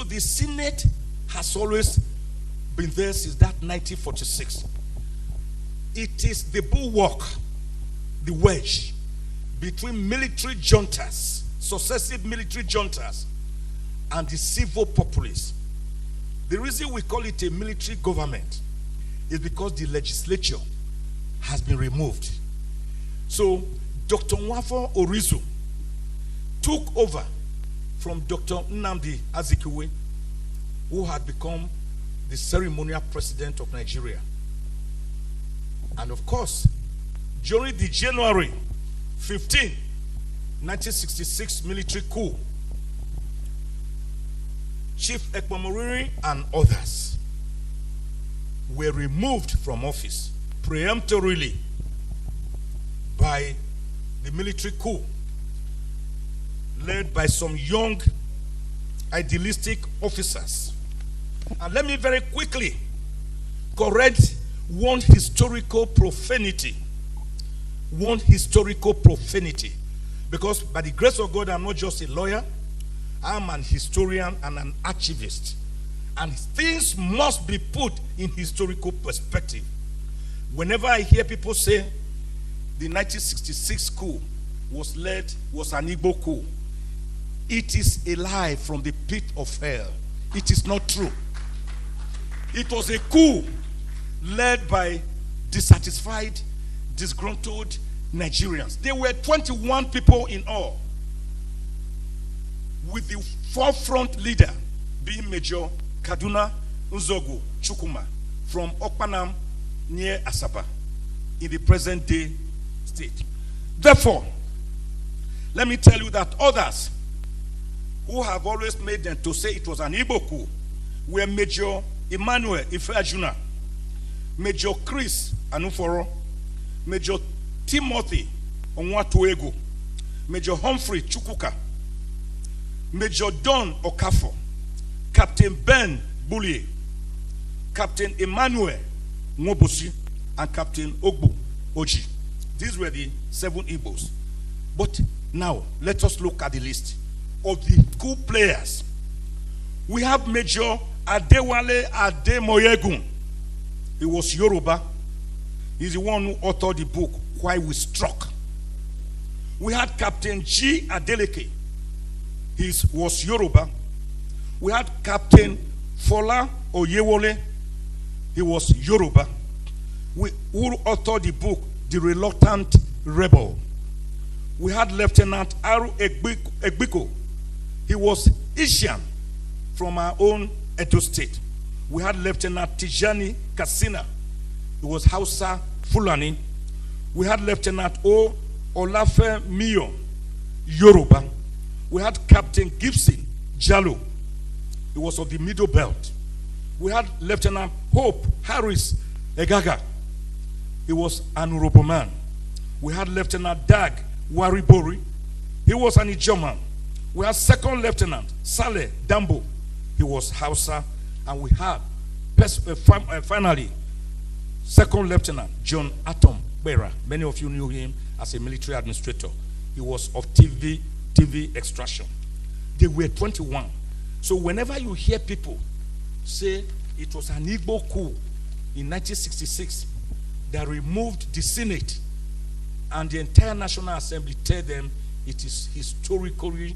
the Senate has always been there since that 1946. It is the bulwark, the wedge between military juntas, successive military juntas, and the civil populace. The reason we call it a military government is because the legislature has been removed. So Dr. Nwafo Orizu took over from Dr. Nnamdi Azikiwe, who had become the ceremonial president of Nigeria. And of course, during the January 15, 1966 military coup, Chief Ekpomoriri and others were removed from office preemptorily by the military coup led by some young idealistic officers. And let me very quickly correct one historical profanity. One historical profanity. Because by the grace of God, I'm not just a lawyer, I'm an historian and an archivist. And things must be put in historical perspective. Whenever I hear people say the 1966 coup was an Igbo coup, it is a lie from the pit of hell. It is not true. It was a coup led by dissatisfied, disgruntled Nigerians. There were 21 people in all, with the forefront leader being Major Kaduna Nzogu Chukwuma from Okpanam near Asaba in the present day state. Therefore, let me tell you that others who have always made them to say it was an Igbo coup were Major Emmanuel Ifeajuna, Major Chris Anuforo, Major Timothy Onwatuego, Major Humphrey Chukwuka, Major Don Okafo, Captain Ben Bullier, Captain Emmanuel Mobosi, and Captain Ogbu Oji. These were the 7 Igbos. But now, let us look at the list of the coup players. We have Major Adewale Ademoyegun. He was Yoruba. He's the one who authored the book, Why We Struck. We had Captain G. Adeleke. He was Yoruba. We had Captain Fola Oyewole. He was Yoruba. Who authored the book, The Reluctant Rebel. We had Lieutenant Aru Egbiko. He was Asian from our own Edo State. We had Lieutenant Tijani Kasina. He was Hausa Fulani. We had Lieutenant O. Olafe Miyo, Yoruba. We had Captain Gibson Jalo. He was of the Middle Belt. We had Lieutenant Hope Harris Egaga. He was an Urobo man. We had Lieutenant Dag Waribori. He was an Ijoman. We had Second Lieutenant Saleh Dambo. He was Hausa. And we had, finally, Second Lieutenant John Atom Bera. Many of you knew him as a military administrator. He was of TV extraction. They were 21. So whenever you hear people say it was an Igbo coup in 1966 that removed the Senate and the entire National Assembly, tell them it is historically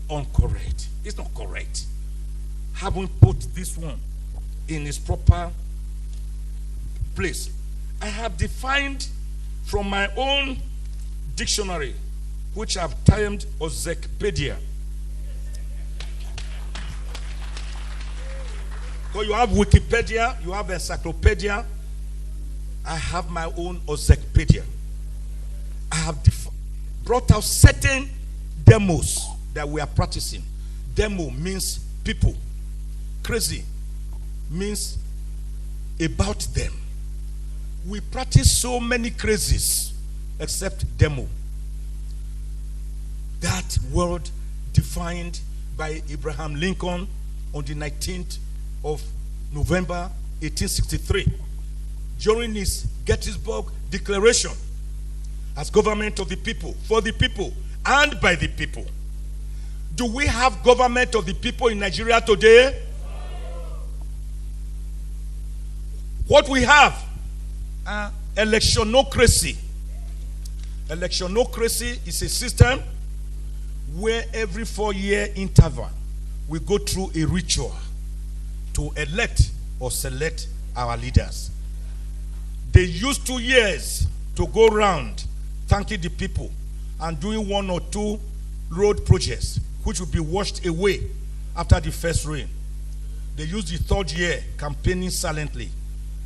incorrect. It's not correct. Haven't put this one in its proper place. I have defined from my own dictionary, which I've termed Ozekhpedia. So you have Wikipedia, you have Encyclopedia. I have my own Ozekhpedia. I have brought out certain demos that we are practicing. Demo means people. Crazy means about them. We practice so many crazes except demo. That word defined by Abraham Lincoln on the 19th of November 1863 during his Gettysburg Declaration as government of the people, for the people, and by the people. Do we have government of the people in Nigeria today? What we have? Electionocracy. Electionocracy is a system where every 4-year interval we go through a ritual to elect or select our leaders. They use 2 years to go around thanking the people and doing 1 or 2 road projects which will be washed away after the first rain. They use the 3rd year campaigning silently,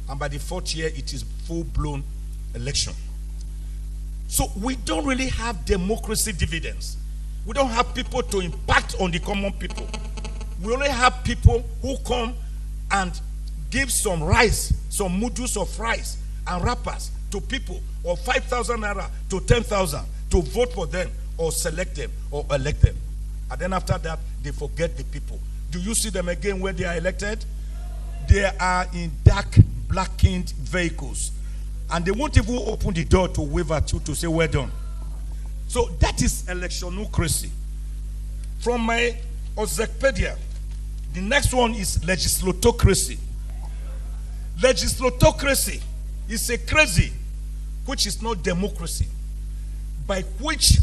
and by the 4th year it is full-blown election. So we don't really have democracy dividends. We don't have people to impact on the common people. We only have people who come and give some rice, some modules of rice and wrappers to people, or 5,000 naira to 10,000 to vote for them or select them or elect them. And then after that, they forget the people. Do you see them again when they are elected? They are in dark, blackened vehicles. And they won't even open the door to wave at you to say, well done. So that is electionocracy. From my Ozekhome, the next one is legislatocracy. Legislatocracy is a crazy, which is not democracy, by which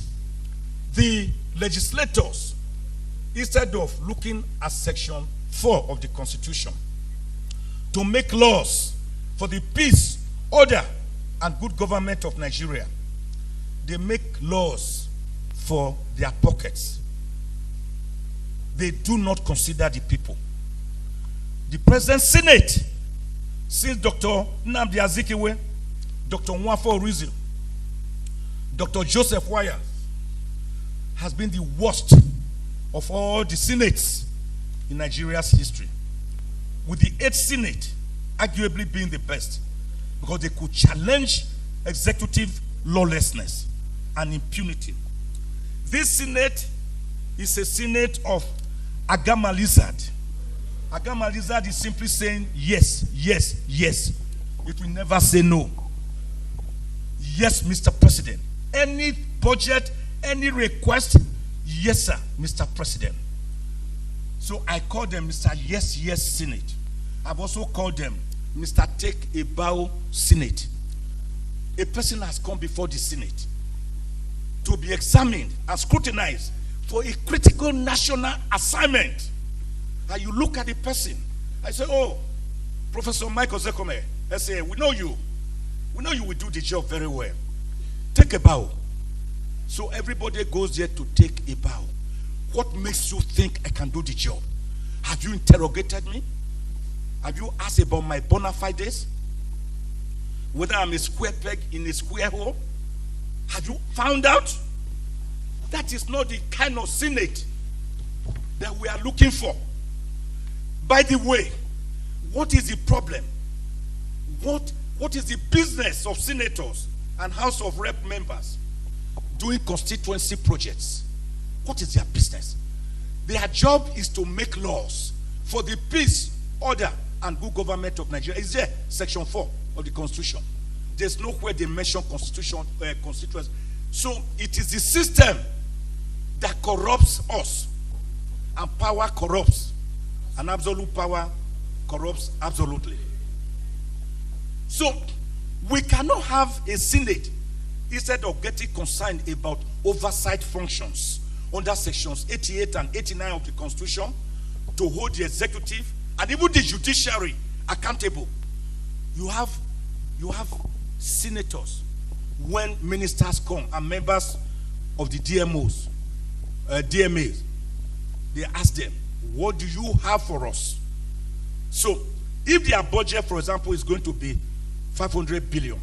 the legislators, instead of looking at Section 4 of the Constitution to make laws for the peace, order, and good government of Nigeria, they make laws for their pockets. They do not consider the people. The present Senate, since Dr. Nnamdi Azikiwe, Dr. Nwafọ Orizu, Dr. Joseph Waya, has been the worst of all the senates in Nigeria's history, with the 8th Senate arguably being the best, because they could challenge executive lawlessness and impunity. This Senate is a Senate of Agama Lizard. Agama Lizard is simply saying yes, yes, yes. It will never say no. Yes, Mr. President. Any budget, any request, yes, sir, Mr. President. So I call them Mr. Yes, Yes Senate. I've also called them Mr. Take a Bow Senate. A person has come before the Senate to be examined and scrutinized for a critical national assignment. And you look at the person, I say, oh, Professor Michael Ozekhome, I say, we know you. We know you will do the job very well. Take a bow. So everybody goes there to take a bow. What makes you think I can do the job? Have you interrogated me? Have you asked about my bona fides? Whether I'm a square peg in a square hole? Have you found out? That is not the kind of Senate that we are looking for. By the way, what is the problem? What is the business of senators and House of Rep members doing constituency projects? What is their business? Their job is to make laws for the peace, order, and good government of Nigeria. Is there Section 4 of the Constitution? There's nowhere they mention constituency. So it is the system that corrupts us, and power corrupts, and absolute power corrupts absolutely. So we cannot have a Senate, instead of getting concerned about oversight functions under sections 88 and 89 of the Constitution, to hold the executive and even the judiciary accountable. You have senators, when ministers come and members of the DMAs, they ask them, what do you have for us? So if their budget, for example, is going to be 500 billion,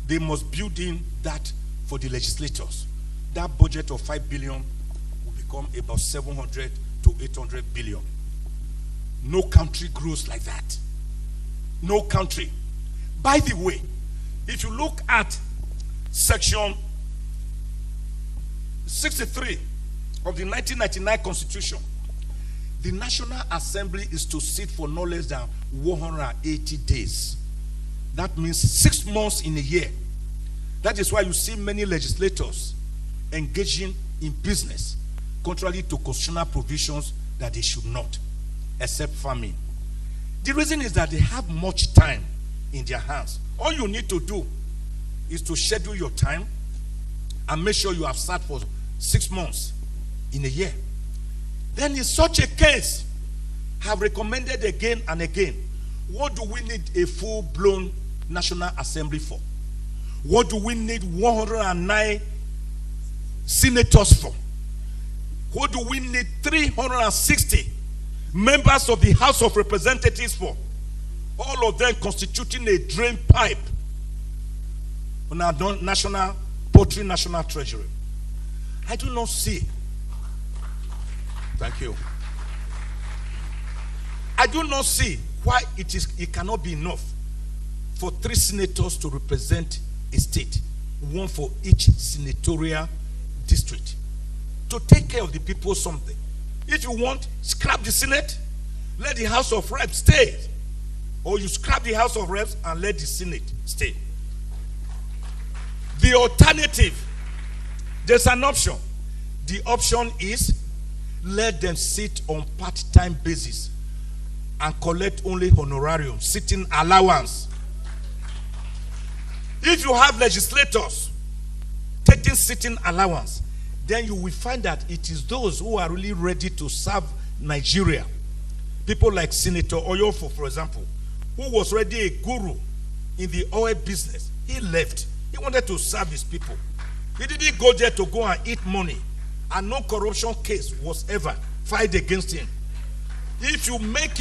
they must build in that for the legislators. That budget of 5 billion will become about 700 to 800 billion. No country grows like that. No country. By the way, if you look at section 63 of the 1999 Constitution, the National Assembly is to sit for no less than 180 days. That means 6 months in a year. That is why you see many legislators engaging in business contrary to constitutional provisions that they should not, except farming. The reason is that they have much time in their hands. All you need to do is to schedule your time and make sure you have sat for 6 months in a year. Then in such a case, have recommended again and again, what do we need a full-blown National Assembly for? What do we need 109 senators for? What do we need 360 members of the House of Representatives for? All of them constituting a drain pipe on our national treasury. I do not see. Thank you. I do not see why it cannot be enough for 3 senators to represent a state, 1 for each senatorial district, to take care of the people something. If you want, scrap the Senate, let the House of Reps stay. Or you scrap the House of Reps and let the Senate stay. The alternative, there's an option. The option is let them sit on part-time basis and collect only honorarium, sitting allowance. If you have legislators taking sitting allowance, then you will find that it is those who are really ready to serve Nigeria. People like Senator Oyofo, for example, who was already a guru in the oil business. He left. He wanted to serve his people. He didn't go there to go and eat money, and no corruption case was ever filed against him. If you make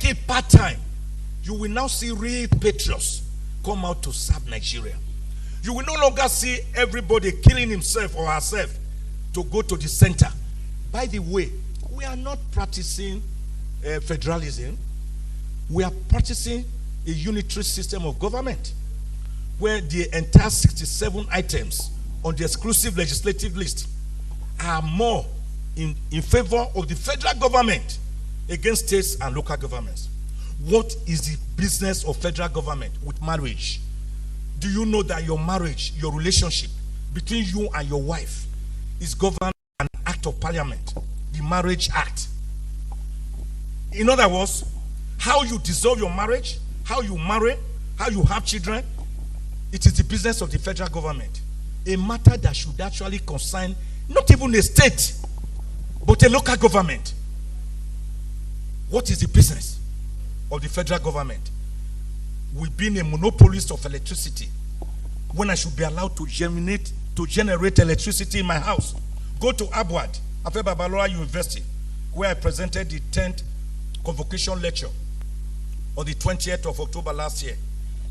it part-time, you will now see real patriots come out to serve Nigeria. You will no longer see everybody killing himself or herself to go to the center. By the way, we are not practicing federalism. We are practicing a unitary system of government where the entire 67 items on the exclusive legislative list are more in favor of the federal government against states and local governments. What is the business of federal government with marriage? Do you know that your marriage, your relationship between you and your wife is governed by an act of parliament, the Marriage Act? In other words, how you dissolve your marriage, how you marry, how you have children, it is the business of the federal government. A matter that should actually concern not even a state, but a local government. What is the business of the federal government? We've been a monopolist of electricity when I should be allowed to generate electricity in my house. Go to Abuad, Afe Babalola University, where I presented the 10th convocation lecture on the 20th of October last year.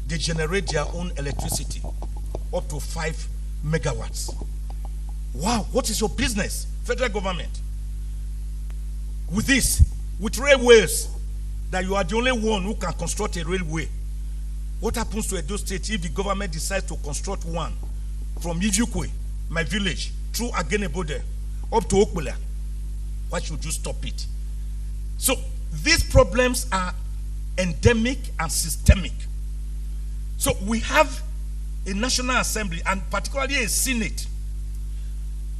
They generate their own electricity up to 5 megawatts. Wow, what is your business, federal government? With this, with railways, that you are the only one who can construct a railway. What happens to Edo State if the government decides to construct one from Ijukwe, my village, through Agenebode, up to Okbula? Why should you stop it? So these problems are endemic and systemic. So we have a National Assembly, and particularly a Senate,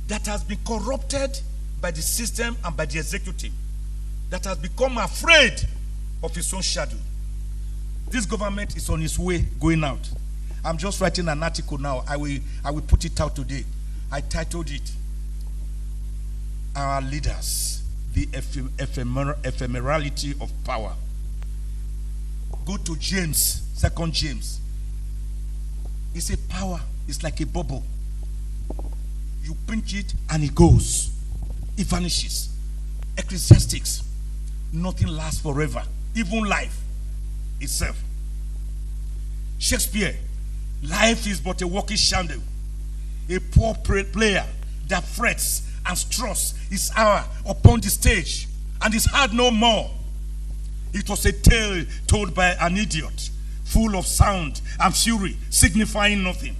that has been corrupted by the system and by the executive, that has become afraid of its own shadow. This government is on its way going out. I'm just writing an article now. I will put it out today. I titled it, Our Leaders, the Ephemerality of Power. Go to James, 2 James. It's a power. It's like a bubble. You pinch it and it goes. It vanishes. Ecclesiastics. Nothing lasts forever. Even life itself. Shakespeare. Life is but a walking shadow. A poor player that frets and struts his hour upon the stage and is heard no more. It was a tale told by an idiot, full of sound and fury, signifying nothing.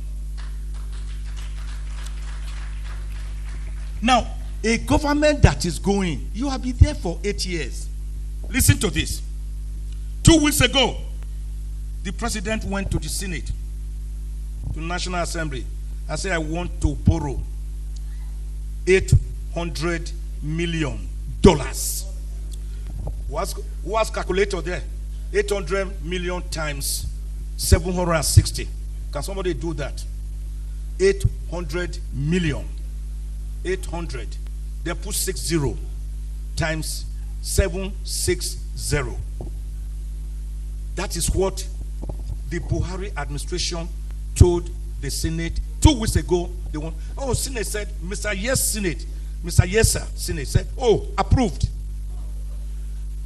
Now, a government that is going, you have been there for 8 years. Listen to this. 2 weeks ago, the president went to the Senate, to the National Assembly, and said, I want to borrow $800 million. Who has calculator there? 800 million times 760. Can somebody do that? 800 million. 800. They put 60 times 760. That is what the Buhari administration told the Senate 2 weeks ago. They want, Senate said, Mr. Yes, Senate. Mr. Yes, sir. Senate said, approved.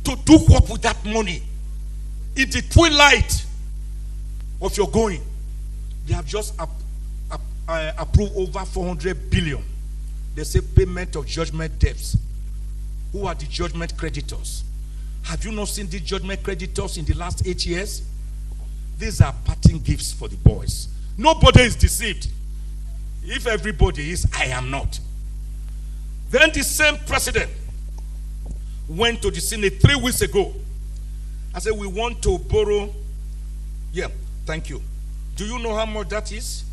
To do what with that money? In the twilight of your going, they have just approved over 400 billion. They say payment of judgment debts. Who are the judgment creditors? Have you not seen the judgment creditors in the last 8 years? These are parting gifts for the boys. Nobody is deceived. If everybody is, I am not. Then the same president went to the Senate 3 weeks ago. I said, we want to borrow. Yeah, thank you. Do you know how much that is?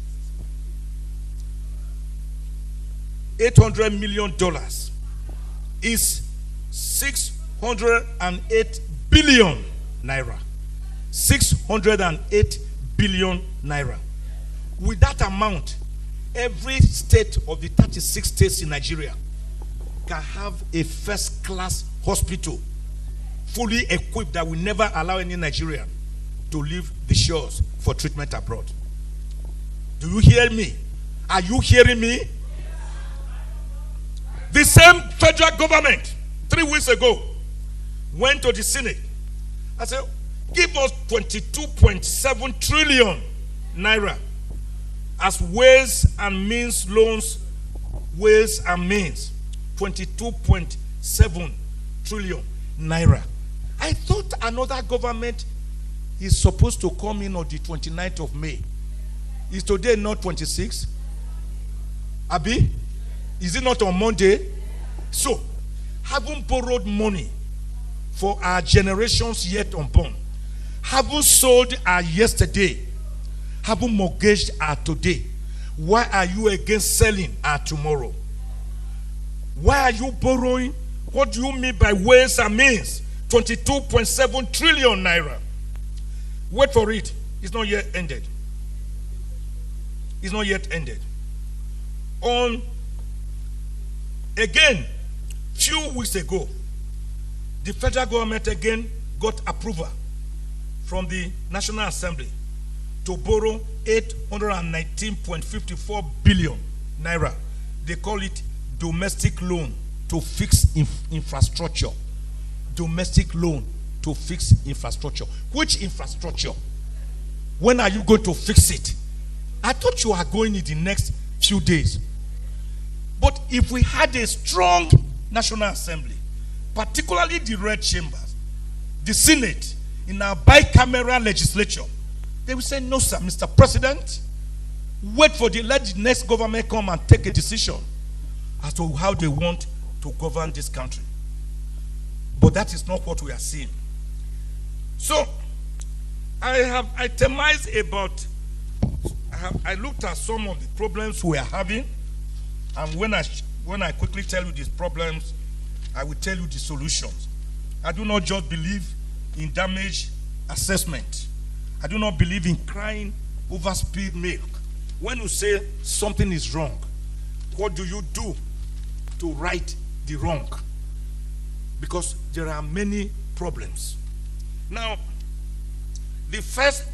$800 million is 608 billion naira. 608 billion naira. With that amount, every state of the 36 states in Nigeria can have a first-class hospital fully equipped that will never allow any Nigerian to leave the shores for treatment abroad. Do you hear me? Are you hearing me? The same federal government 3 weeks ago went to the Senate. I said, give us 22.7 trillion naira as ways and means loans, ways and means. 22.7 trillion naira. I thought another government is supposed to come in on the 29th of May. Is today not 26? Abi? Is it not on Monday? So, having borrowed money for our generations yet unborn, having sold our yesterday, having mortgaged our today, why are you against selling our tomorrow? Why are you borrowing? What do you mean by ways and means? 22.7 trillion naira. Wait for it. It's not yet ended. It's not yet ended. Again, few weeks ago, the federal government again got approval from the National Assembly to borrow 819.54 billion naira. They call it domestic loan to fix infrastructure. Domestic loan to fix infrastructure. Which infrastructure? When are you going to fix it? I thought you are going in the next few days. But if we had a strong National Assembly, particularly the red chambers, the Senate, in our bicameral legislature, they will say, no, sir, Mr. President, let the next government come and take a decision as to how they want to govern this country. But that is not what we are seeing. So, I have itemized about, I looked at some of the problems we are having, and when I quickly tell you these problems, I will tell you the solutions. I do not just believe in damage assessment. I do not believe in crying over spilled milk. When you say something is wrong, what do you do to right the wrong? Because there are many problems. Now, the first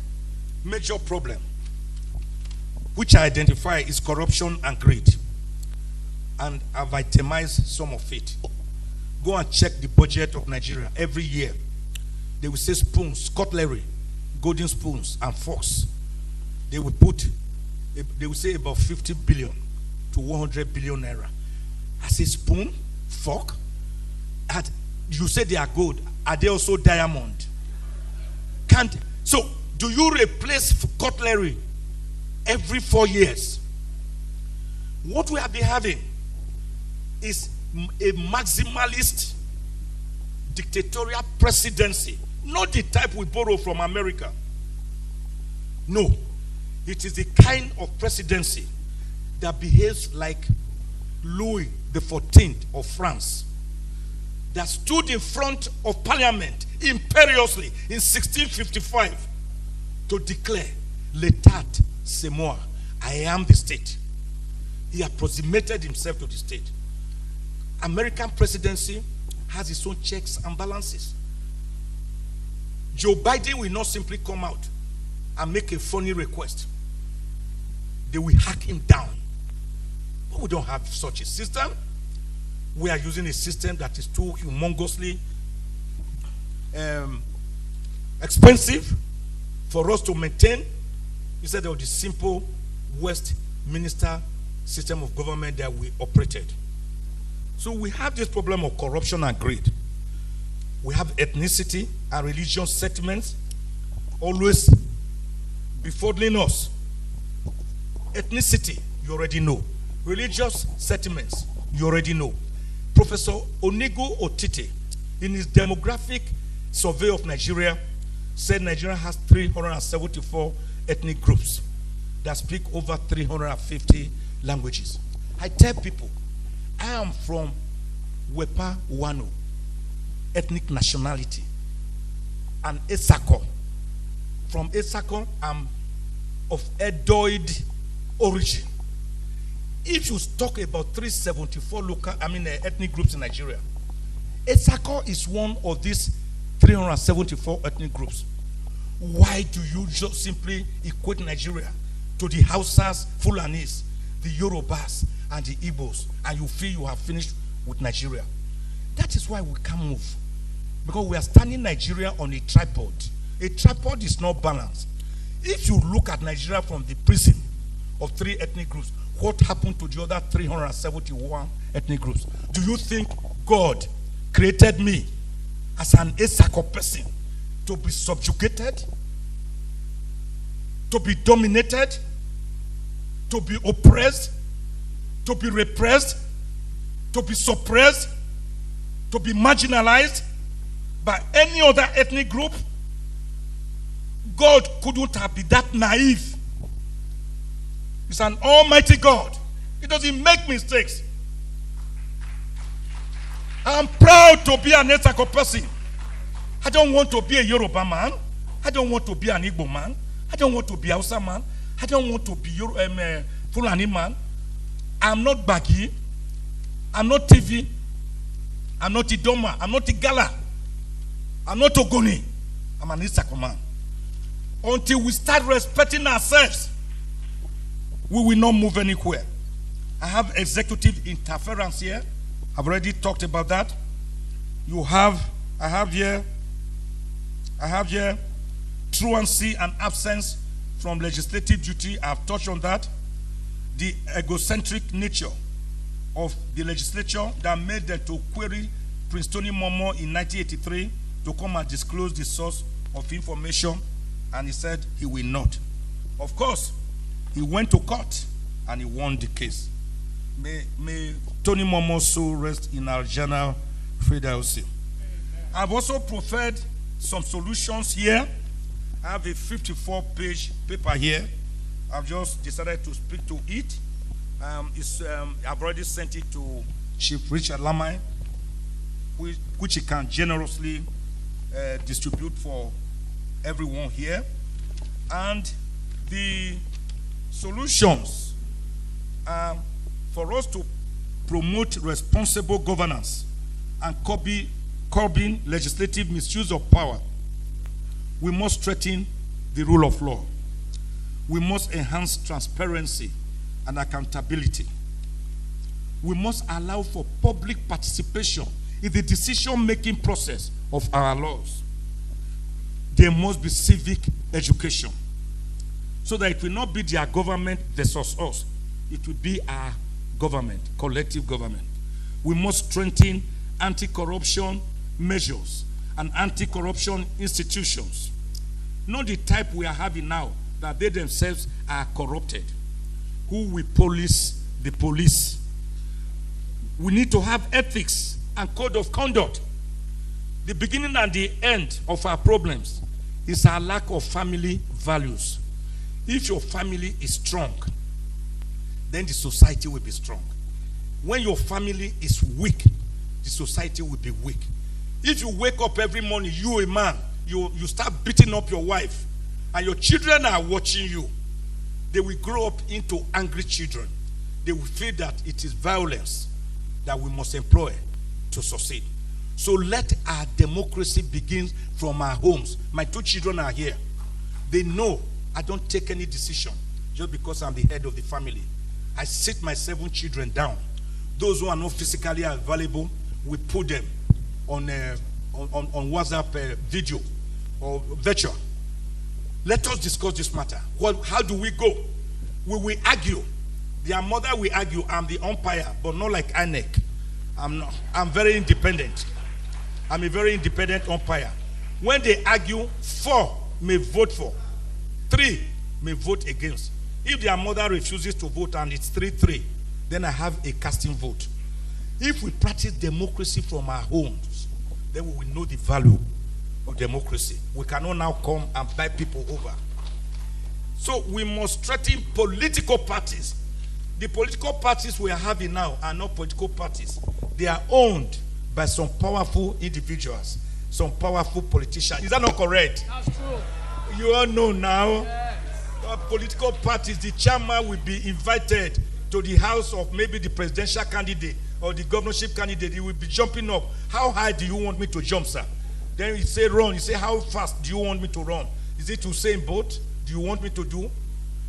major problem which I identify is corruption and greed. And I've itemized some of it. Go and check the budget of Nigeria every year. They will say spoons, cutlery, golden spoons, and forks. They will say about 50 billion to 100 billion naira. I say spoon, fork. And you say they are gold. Are they also diamond? So, do you replace cutlery every 4 years? What we have been having is a maximalist dictatorial presidency, not the type we borrow from America. No, it is the kind of presidency that behaves like Louis XIV of France, that stood in front of Parliament imperiously in 1655 to declare, "L'État, c'est moi, I am the state." He approximated himself to the state. American presidency has its own checks and balances. Joe Biden will not simply come out and make a funny request. They will hack him down. But we don't have such a system. We are using a system that is too humongously expensive for us to maintain, instead of the simple Westminster system of government that we operated. So we have this problem of corruption and greed. We have ethnicity and religious sentiments always befuddling us. Ethnicity, you already know. Religious sentiments, you already know. Professor Onigo Otite, in his demographic survey of Nigeria, said Nigeria has 374 ethnic groups that speak over 350 languages. I tell people, I am from Wepa Wano, ethnic nationality, and Ozekhome. From Ozekhome, I'm of Edoid origin. If you talk about 374 ethnic groups in Nigeria, Ozekhome is one of these 374 ethnic groups. Why do you just simply equate Nigeria to the Hausas, Fulanis, the Yorubas, and the Igbos, and you feel you have finished with Nigeria? That is why we can't move. Because we are standing Nigeria on a tripod. A tripod is not balanced. If you look at Nigeria from the prism of 3 ethnic groups, what happened to the other 371 ethnic groups? Do you think God created me as an Ozekhome person to be subjugated, to be dominated, to be oppressed, to be repressed, to be suppressed, to be marginalized by any other ethnic group? God couldn't have been that naive. He's an almighty God. He doesn't make mistakes. I'm proud to be an Ozekhome person. I don't want to be a Yoruba man. I don't want to be an Igbo man. I don't want to be a Hausa man. I don't want to be Fulani man. I'm not Bagi. I'm not TV. I'm not Idoma. I'm not Igala. I'm not Ogoni. I'm an Ozekhome man. Until we start respecting ourselves, we will not move anywhere. I have executive interference here. I've already talked about that. I have here truancy and absence from legislative duty. I've touched on that. The egocentric nature of the legislature that made them to query Prince Tony Momo in 1983 to come and disclose the source of information, and he said he will not. Of course, he went to court and he won the case. May Tony Momo so rest in our journal, Fidelity. I've also prepared some solutions here. I have a 54-page paper here. I've just decided to speak to it. I've already sent it to Chief Richard Lamai, which he can generously distribute for everyone here. And the solutions are for us to promote responsible governance and curbing legislative misuse of power. We must strengthen the rule of law. We must enhance transparency and accountability. We must allow for public participation in the decision-making process of our laws. There must be civic education, so that it will not be their government versus us. It will be our government, collective government. We must strengthen anti-corruption measures and anti-corruption institutions. Not the type we are having now, that they themselves are corrupted. Who will police the police? We need to have ethics and code of conduct. The beginning and the end of our problems is our lack of family values. If your family is strong, then the society will be strong. When your family is weak, the society will be weak. If you wake up every morning, you a man, you start beating up your wife, and your children are watching you, they will grow up into angry children. They will feel that it is violence that we must employ to succeed. So let our democracy begin from our homes. My 2 children are here. They know I don't take any decision just because I'm the head of the family. I sit my 7 children down. Those who are not physically available, we put them on WhatsApp video or virtual. Let us discuss this matter. How do we go? We will argue. Their mother will argue. I'm the umpire, but not like INEC. I'm very independent. I'm a very independent umpire. When they argue, 4 may vote for, 3 may vote against. If their mother refuses to vote and it's 3-3, then I have a casting vote. If we practice democracy from our homes, then we will know the value of democracy. We cannot now come and buy people over. So we must strengthen political parties. The political parties we are having now are not political parties. They are owned by some powerful individuals, some powerful politicians. Is that not correct? That's true. You all know now. Yes. Political parties, the chairman will be invited to the house of maybe the presidential candidate or the governorship candidate. He will be jumping up. How high do you want me to jump, sir? Then he say run. He say, how fast do you want me to run? Is it Usain Bolt? Do you want me to do?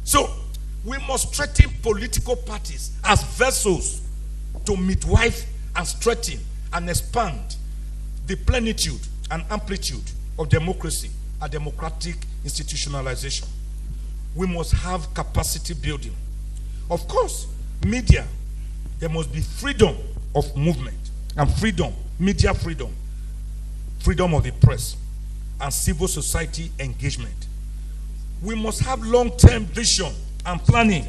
So we must strengthen political parties as vessels to midwife and strengthen and expand the plenitude and amplitude of democracy and democratic institutionalization. We must have capacity building. Of course, media, there must be freedom of movement and freedom, media freedom, freedom of the press, and civil society engagement. We must have long-term vision and planning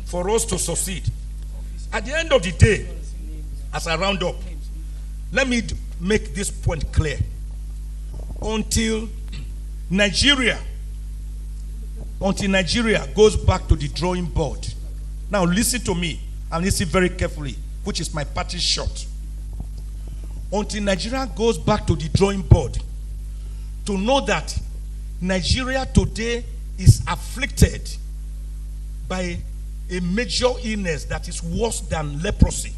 for us to succeed. At the end of the day, as I round up, let me make this point clear. Until Nigeria goes back to the drawing board. Now listen to me and listen very carefully, which is my party shot. Until Nigeria goes back to the drawing board, to know that Nigeria today is afflicted by a major illness that is worse than leprosy.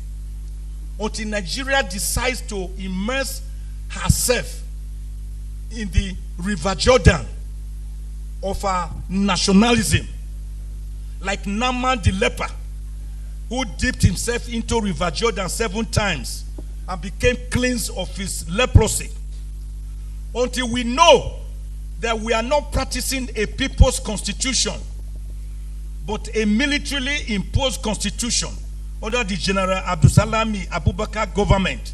Until Nigeria decides to immerse herself in the River Jordan of our nationalism, like Naaman the leper, who dipped himself into River Jordan 7 times and became cleansed of his leprosy. Until we know that we are not practicing a people's constitution, but a militarily imposed constitution under the General Abdulsalami Abubakar government,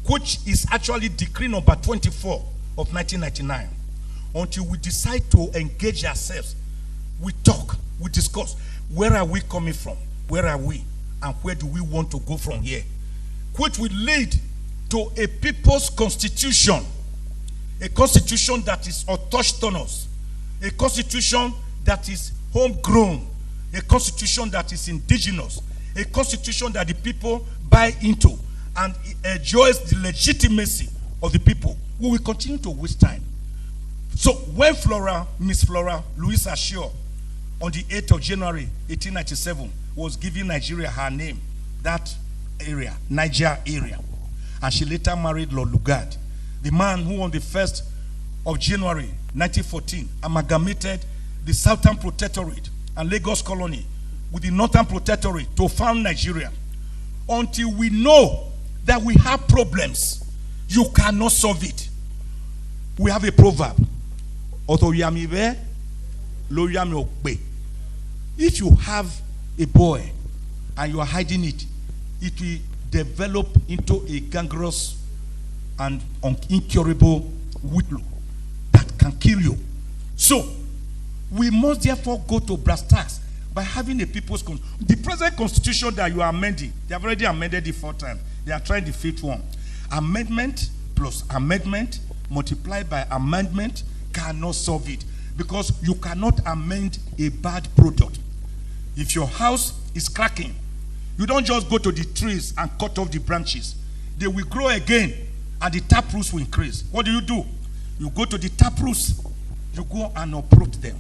which is actually Decree number 24 of 1999. Until we decide to engage ourselves, we talk, we discuss. Where are we coming from? Where are we? And where do we want to go from here? Which will lead to a people's constitution. A constitution that is autochthonous. A constitution that is homegrown. A constitution that is indigenous. A constitution that the people buy into and enjoys the legitimacy of the people. We will continue to waste time. So when Miss Flora Louisa Shaw, on the 8th of January 1897, was giving Nigeria her name, that area, Niger area, and she later married Lord Lugard, the man who on the 1st of January 1914 amalgamated the Southern Protectorate and Lagos Colony with the Northern Protectorate to found Nigeria. Until we know that we have problems, you cannot solve it. We have a proverb. If you have a boy and you are hiding it, it will develop into a gangrenous and incurable whitlow that can kill you. So, we must therefore go to brass tacks by having a people's constitution. The present constitution that you are amending, they have already amended it 4 times. They are trying the 5th one. Amendment plus amendment multiplied by amendment cannot solve it, because you cannot amend a bad product. If your house is cracking, You don't just go to the trees and cut off the branches. They will grow again, and the tap roots will increase. What do? You go to the tap roots, you go and uproot them.